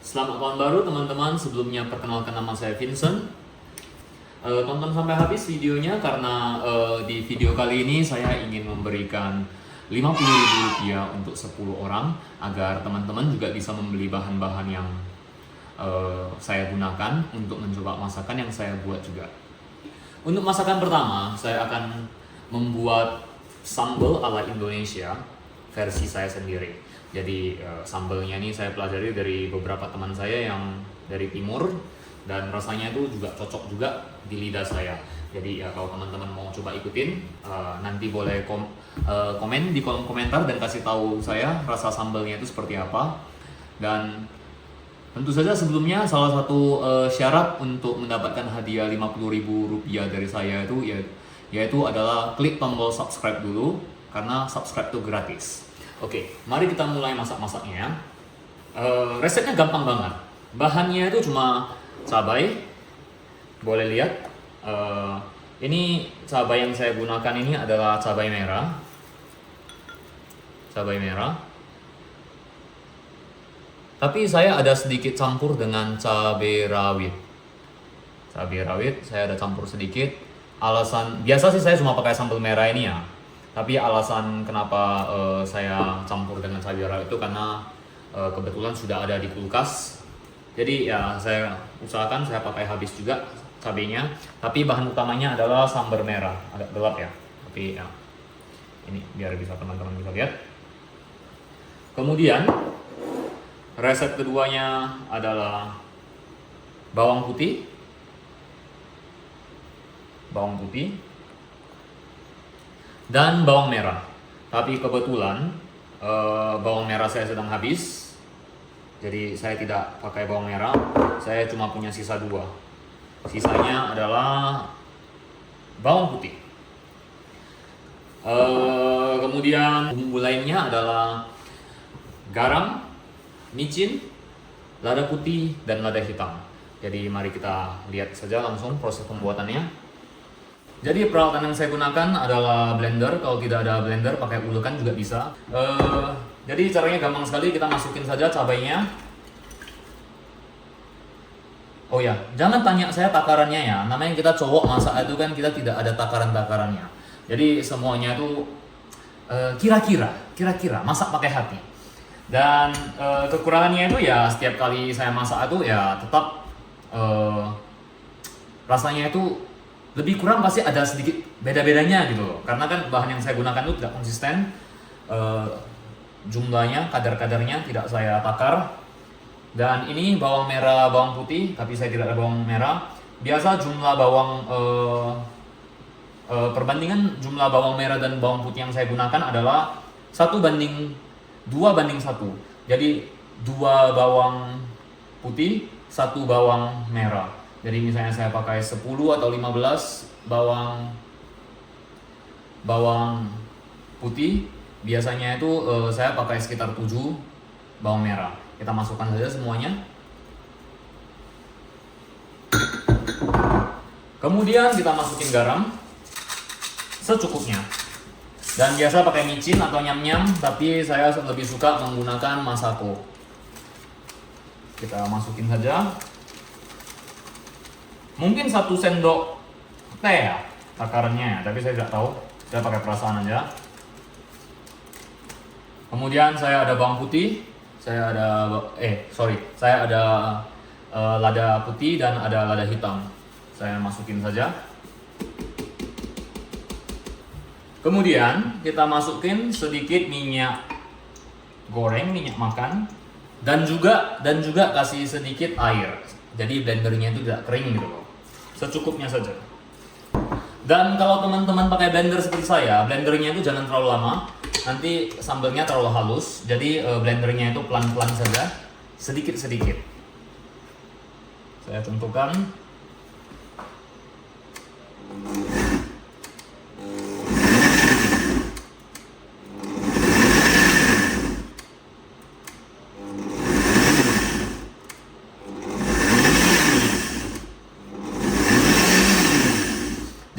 Selamat tahun baru teman-teman. Sebelumnya perkenalkan, nama saya Vincent. Tonton sampai habis videonya karena di video kali ini saya ingin memberikan Rp50.000 untuk 10 orang agar teman-teman juga bisa membeli bahan-bahan yang saya gunakan untuk mencoba masakan yang saya buat juga. Untuk masakan pertama, saya akan membuat sambal ala Indonesia versi saya sendiri. Jadi sambalnya ini saya pelajari dari beberapa teman saya yang dari timur dan rasanya itu juga cocok juga di lidah saya. Jadi ya kalau teman-teman mau coba ikutin, nanti boleh komen di kolom komentar dan kasih tahu saya rasa sambalnya itu seperti apa. Dan tentu saja sebelumnya salah satu syarat untuk mendapatkan hadiah Rp50.000 dari saya itu yaitu adalah klik tombol subscribe dulu, karena subscribe itu gratis. Oke, mari kita mulai masak-masaknya. Resepnya gampang banget. Bahannya itu cuma cabai. Boleh lihat. Ini cabai yang saya gunakan ini adalah cabai merah. Cabai merah. Tapi saya ada sedikit campur dengan cabai rawit. Cabai rawit saya ada campur sedikit. Alasan biasa sih saya cuma pakai sambal merah ini ya. Tapi alasan kenapa saya campur dengan cabai rawit itu karena kebetulan sudah ada di kulkas. Jadi ya saya usahakan saya pakai habis juga cabainya. Tapi bahan utamanya adalah sambal merah. Agak gelap ya. Tapi ya ini biar bisa teman-teman bisa lihat. Kemudian resep keduanya adalah bawang putih. Bawang putih dan bawang merah. Tapi kebetulan bawang merah saya sedang habis, jadi saya tidak pakai bawang merah. Saya cuma punya sisa 2. Sisanya adalah bawang putih. Kemudian bumbu lainnya adalah garam, micin, lada putih, dan lada hitam. Jadi mari kita lihat saja langsung proses pembuatannya. Jadi peralatan yang saya gunakan adalah blender. Kalau tidak ada blender, pakai ulekan juga bisa. Jadi caranya gampang sekali. Kita masukin saja cabainya. Oh ya, jangan tanya saya takarannya ya. Namanya kita cowok masak itu kan kita tidak ada takaran-takarannya. Jadi semuanya itu kira-kira masak pakai hati. Dan kekurangannya itu ya setiap kali saya masak itu ya tetap rasanya itu lebih kurang pasti ada sedikit beda-bedanya gitu loh. Karena kan bahan yang saya gunakan itu tidak konsisten, jumlahnya, kadar-kadarnya tidak saya takar. Dan ini bawang merah, bawang putih, tapi saya tidak ada bawang merah. Biasa jumlah bawang, perbandingan jumlah bawang merah dan bawang putih yang saya gunakan adalah 2:1. Jadi 2 bawang putih, 1 bawang merah. Jadi misalnya saya pakai 10 atau 15 bawang putih, biasanya itu saya pakai sekitar 7 bawang merah. Kita masukkan saja semuanya. Kemudian kita masukin garam secukupnya. Dan biasa pakai micin atau nyam-nyam, tapi saya lebih suka menggunakan masako. Kita masukin saja. Mungkin 1 sendok teh ya takarannya, tapi saya tidak tahu. Saya pakai perasaan aja. Kemudian saya ada bawang putih, saya ada lada putih dan ada lada hitam. Saya masukin saja. Kemudian kita masukin sedikit minyak goreng, minyak makan, dan juga kasih sedikit air. Jadi blendernya itu tidak kering gitu loh. Secukupnya saja. Dan kalau teman-teman pakai blender seperti saya, blendernya itu jangan terlalu lama. Nanti sambalnya terlalu halus. Jadi blendernya itu pelan-pelan saja, sedikit-sedikit. Saya contohkan.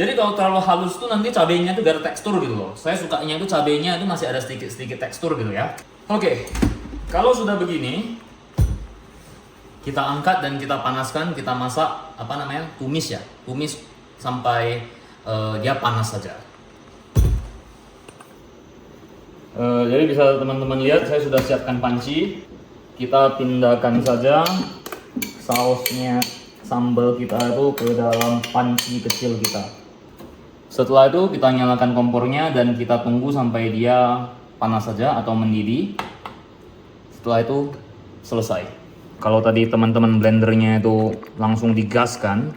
Jadi kalau terlalu halus tuh nanti cabenya tuh gak ada tekstur gitu loh. Saya sukanya itu cabenya itu masih ada sedikit-sedikit tekstur gitu ya. Oke, kalau sudah begini, kita angkat dan kita panaskan, kita masak tumis ya, tumis sampai dia panas saja. Jadi bisa teman-teman lihat saya sudah siapkan panci. Kita pindahkan saja sausnya, sambal kita itu ke dalam panci kecil kita. Setelah itu kita nyalakan kompornya dan kita tunggu sampai dia panas saja atau mendidih. Setelah itu selesai. Kalau tadi teman-teman blendernya itu langsung digaskan,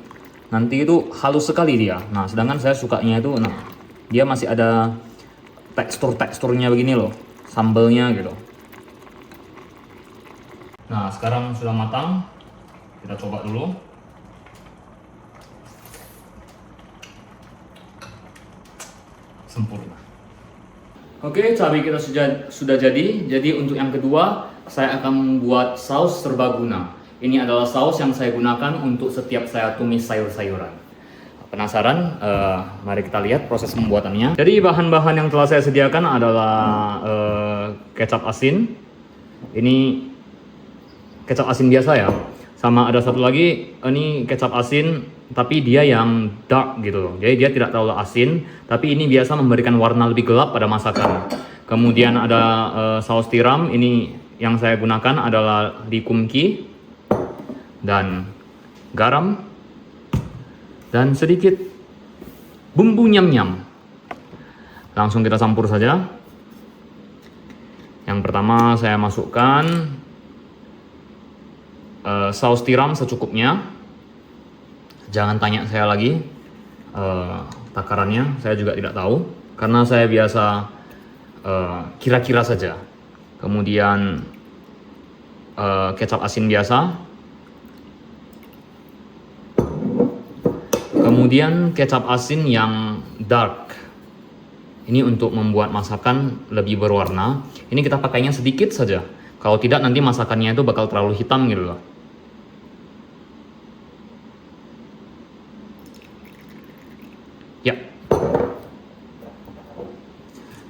nanti itu halus sekali dia. Nah, sedangkan saya sukanya itu, dia masih ada teksturnya begini loh, sambalnya gitu. Nah, sekarang sudah matang. Kita coba dulu. Sempurna. Oke, cabai kita sudah jadi. Jadi untuk yang kedua, saya akan membuat saus serbaguna. Ini adalah saus yang saya gunakan untuk setiap saya tumis sayur-sayuran. Penasaran? Mari kita lihat proses pembuatannya. Jadi bahan-bahan yang telah saya sediakan adalah kecap asin. Ini kecap asin biasa ya. Sama ada satu lagi, ini kecap asin tapi dia yang dark gitu loh. Jadi dia tidak terlalu asin, tapi ini biasa memberikan warna lebih gelap pada masakan. Kemudian ada saus tiram, ini yang saya gunakan adalah dikumki dan garam dan sedikit bumbu nyam-nyam. Langsung kita campur saja. Yang pertama saya masukkan saus tiram secukupnya. Jangan tanya saya lagi takarannya, saya juga tidak tahu karena saya biasa kira-kira saja. Kemudian kecap asin biasa. Kemudian kecap asin yang dark. Ini untuk membuat masakan lebih berwarna. Ini kita pakainya sedikit saja. Kalau tidak nanti masakannya itu bakal terlalu hitam gitu loh. Ya.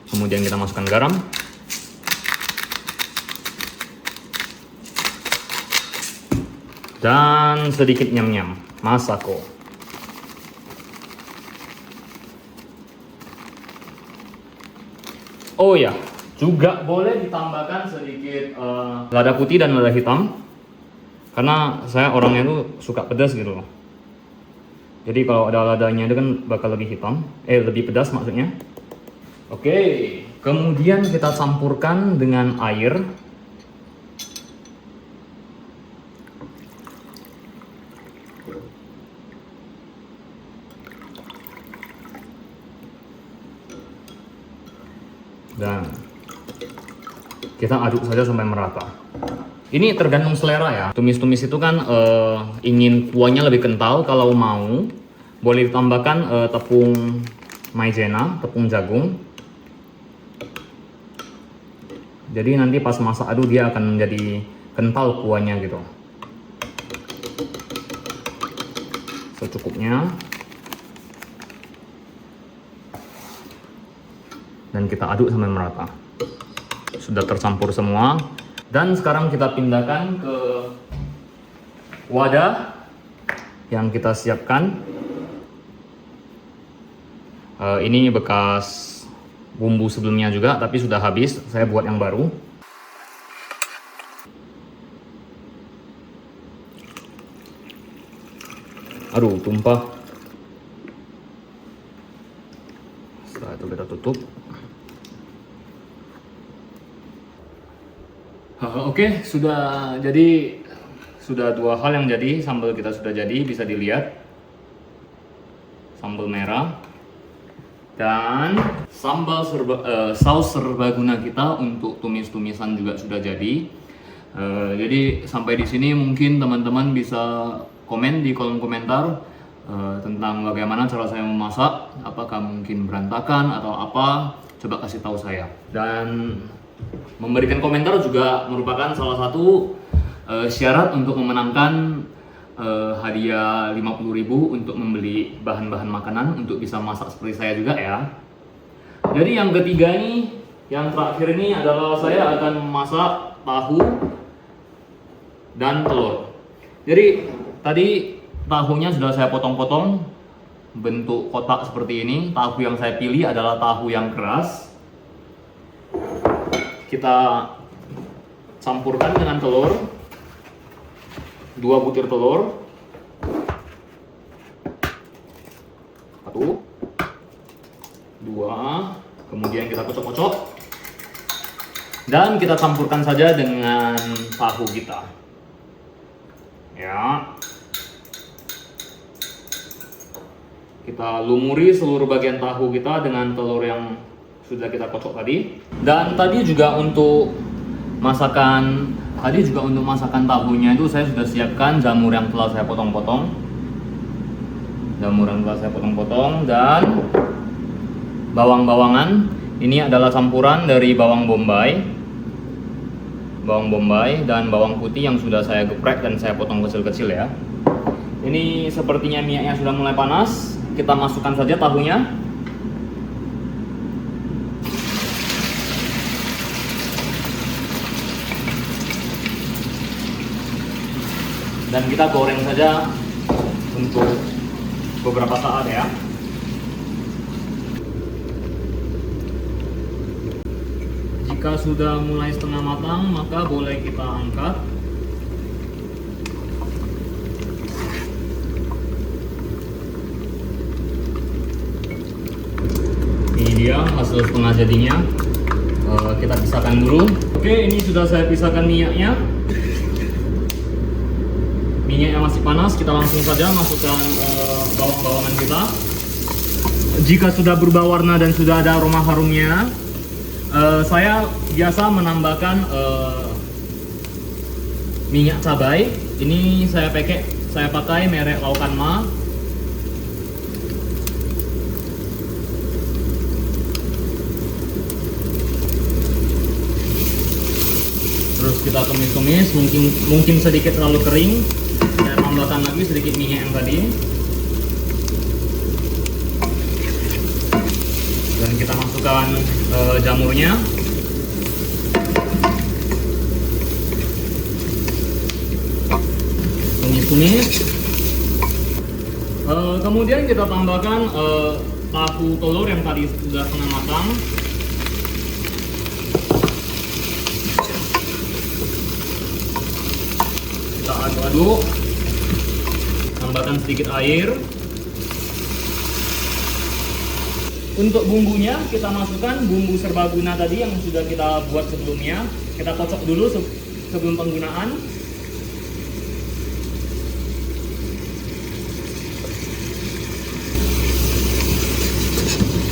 Kemudian kita masukkan garam. Dan sedikit nyam-nyam, masako. Oh ya, juga boleh ditambahkan sedikit lada putih dan lada hitam. Karena saya orangnya tuh suka pedas gitu loh. Jadi kalau ada ladanya itu kan bakal lebih hitam, lebih pedas maksudnya. Oke, kemudian kita campurkan dengan air. Dan kita aduk saja sampai merata. Ini tergantung selera ya. Tumis-tumis itu kan ingin kuahnya lebih kental. Kalau mau, boleh ditambahkan tepung maizena, tepung jagung. Jadi nanti pas masak aduk dia akan menjadi kental kuahnya gitu. Secukupnya. Dan kita aduk sampai merata. Sudah tercampur semua. Dan sekarang kita pindahkan ke wadah yang kita siapkan. Ini bekas bumbu sebelumnya juga, tapi sudah habis. Saya buat yang baru. Aduh, tumpah. Setelah itu kita tutup. Oke, sudah jadi, sudah dua hal yang jadi. Sambal kita sudah jadi, bisa dilihat. Sambal merah dan saus serbaguna kita untuk tumis-tumisan juga sudah jadi. Jadi sampai di sini mungkin teman-teman bisa komen di kolom komentar tentang bagaimana cara saya memasak. Apakah mungkin berantakan atau apa? Coba kasih tahu saya. Dan memberikan komentar juga merupakan salah satu syarat untuk memenangkan hadiah 50.000 untuk membeli bahan-bahan makanan untuk bisa masak seperti saya juga ya. Jadi yang ketiga ini, yang terakhir ini adalah saya akan memasak tahu dan telur. Jadi tadi tahunya sudah saya potong-potong bentuk kotak seperti ini. Tahu yang saya pilih adalah tahu yang keras. Kita campurkan dengan telur, 2 butir telur, 1, 2, kemudian kita kocok-kocok dan kita campurkan saja dengan tahu kita. Ya, kita lumuri seluruh bagian tahu kita dengan telur yang sudah kita kocok tadi. Dan tadi juga untuk masakan tahunya itu saya sudah siapkan jamur yang telah saya potong-potong. Dan bawang-bawangan. Ini adalah campuran dari bawang bombay dan bawang putih yang sudah saya geprek dan saya potong kecil-kecil ya. Ini sepertinya minyaknya sudah mulai panas. Kita masukkan saja tahunya. Dan kita goreng saja untuk beberapa saat ya. Jika sudah mulai setengah matang, maka boleh kita angkat. Ini dia hasil setengah jadinya. Kita pisahkan dulu. Oke, ini sudah saya pisahkan minyaknya. Minyaknya masih panas, kita langsung saja masukkan bawang-bawangan kita. Jika sudah berubah warna dan sudah ada aroma harumnya, saya biasa menambahkan minyak cabai. Ini saya pakai merek Laukanma. Terus kita tumis-tumis, mungkin sedikit terlalu kering. Saya tambahkan lagi sedikit minyak yang tadi. Dan kita masukkan jamurnya. Tumis-tumis. Kemudian kita tambahkan tahu telur yang tadi sudah setengah matang. Kita aduk-aduk. Tambahkan sedikit air. Untuk bumbunya kita masukkan bumbu serbaguna tadi yang sudah kita buat sebelumnya. Kita kocok dulu sebelum penggunaan.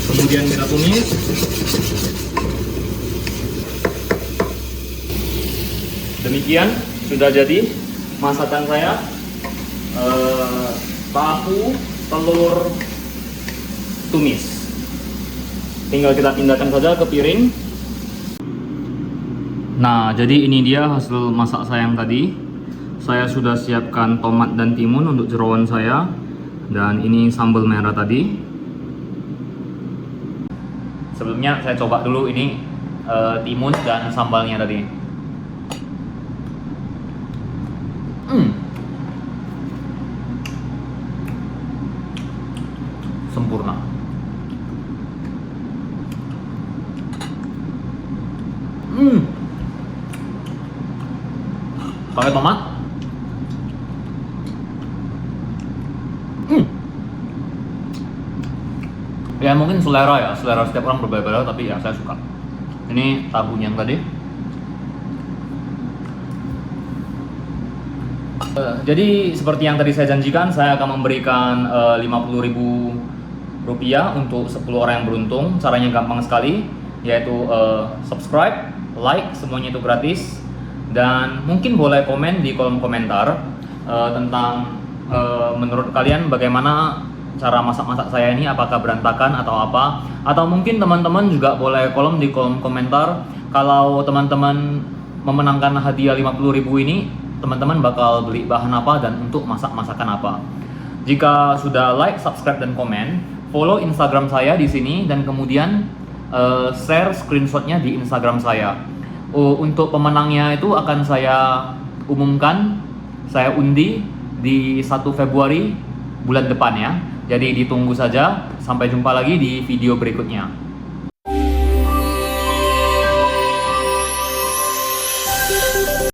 Kemudian kita tumis. Demikian sudah jadi masakan saya. Tahu telur tumis. Tinggal kita pindahkan saja ke piring. Nah, jadi ini dia hasil masak saya yang tadi. Saya sudah siapkan tomat dan timun untuk jeroan saya. Dan ini sambal merah tadi. Sebelumnya saya coba dulu ini timun dan sambalnya tadi. Sempurna. Pakai tomat. Ya mungkin selera setiap orang berbeda-beda, tapi ya saya suka. Ini tahunya yang tadi. Jadi seperti yang tadi saya janjikan, saya akan memberikan 50.000 rupiah untuk 10 orang yang beruntung. Caranya gampang sekali, yaitu subscribe, like, semuanya itu gratis. Dan mungkin boleh komen di kolom komentar tentang menurut kalian bagaimana cara masak-masak saya ini, apakah berantakan atau apa. Atau mungkin teman-teman juga boleh di kolom komentar kalau teman-teman memenangkan hadiah 50.000 ini, teman-teman bakal beli bahan apa dan untuk masak-masakan apa. Jika sudah like, subscribe, dan komen, follow Instagram saya di sini dan kemudian share screenshotnya di Instagram saya. Untuk pemenangnya itu akan saya umumkan saya undi di 1 Februari bulan depan ya. Jadi ditunggu saja. Sampai jumpa lagi di video berikutnya.